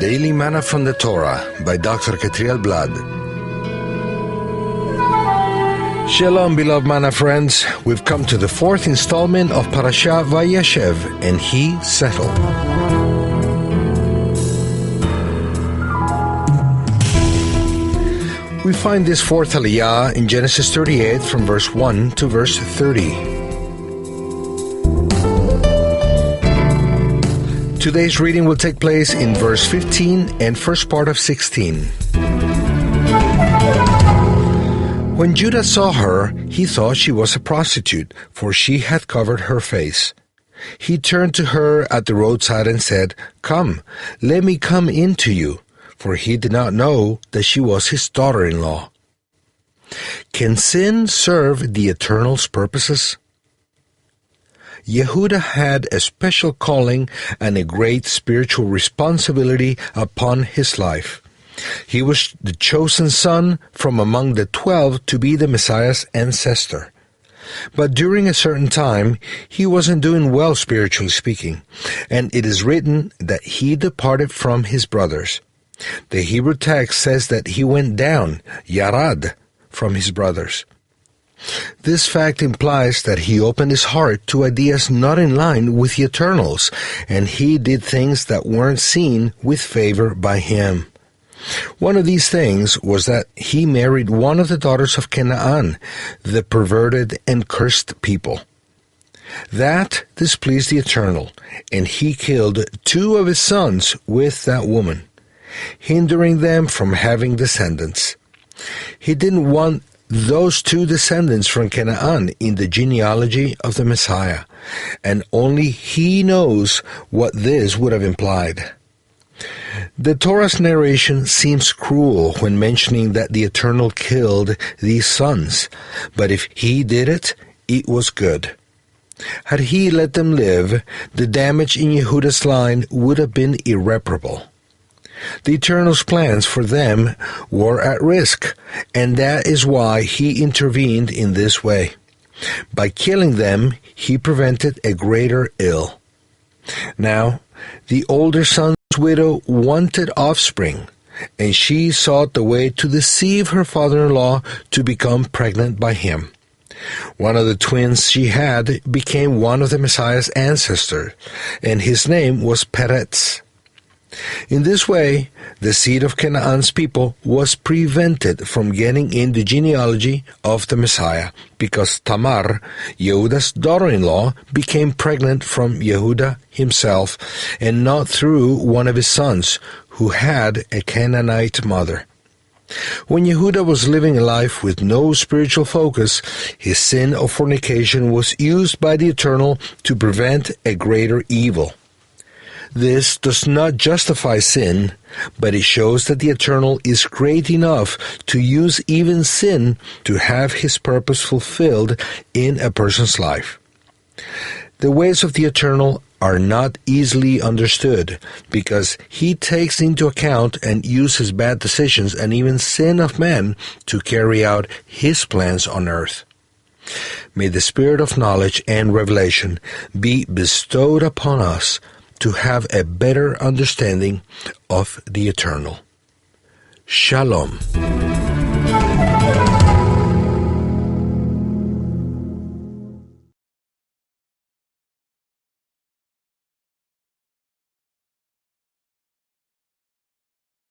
Daily Manna from the Torah by Dr. Ketriel Blad. Shalom, beloved Manna friends. We've come to the fourth installment of Parashat VaYeshev, and He settled. We find this fourth aliyah in Genesis 38 from verse 1 to verse 30. Today's reading will take place in verse 15 and first part of 16. When Judah saw her, he thought she was a prostitute, for she had covered her face. He turned to her at the roadside and said, "Come, let me come in to you," for he did not know that she was his daughter-in-law. Can sin serve the Eternal's purposes? Yehuda had a special calling and a great spiritual responsibility upon his life. He was the chosen son from among the 12 to be the Messiah's ancestor. But during a certain time, he wasn't doing well spiritually speaking, and it is written that he departed from his brothers. The Hebrew text says that he went down, yarad, from his brothers. This fact implies that he opened his heart to ideas not in line with the Eternal's, and he did things that weren't seen with favor by him. One of these things was that he married one of the daughters of Canaan, the perverted and cursed people. That displeased the Eternal, and he killed 2 of his sons with that woman, hindering them from having descendants. He didn't want those 2 descendants from Canaan in the genealogy of the Messiah, and only he knows what this would have implied. The Torah's narration seems cruel when mentioning that the Eternal killed these sons, but if he did it, it was good. Had he let them live, the damage in Yehuda's line would have been irreparable. The Eternal's plans for them were at risk, and that is why he intervened in this way. By killing them, he prevented a greater ill. Now, the older son's widow wanted offspring, and she sought the way to deceive her father-in-law to become pregnant by him. One of the twins she had became one of the Messiah's ancestors, and his name was Peretz. In this way, the seed of Canaan's people was prevented from getting in the genealogy of the Messiah, because Tamar, Yehuda's daughter-in-law, became pregnant from Yehuda himself, and not through one of his sons, who had a Canaanite mother. When Yehuda was living a life with no spiritual focus, his sin of fornication was used by the Eternal to prevent a greater evil. This does not justify sin, but it shows that the Eternal is great enough to use even sin to have his purpose fulfilled in a person's life. The ways of the Eternal are not easily understood, because he takes into account and uses bad decisions and even sin of man to carry out his plans on earth. May the spirit of knowledge and revelation be bestowed upon us to have a better understanding of the Eternal. Shalom.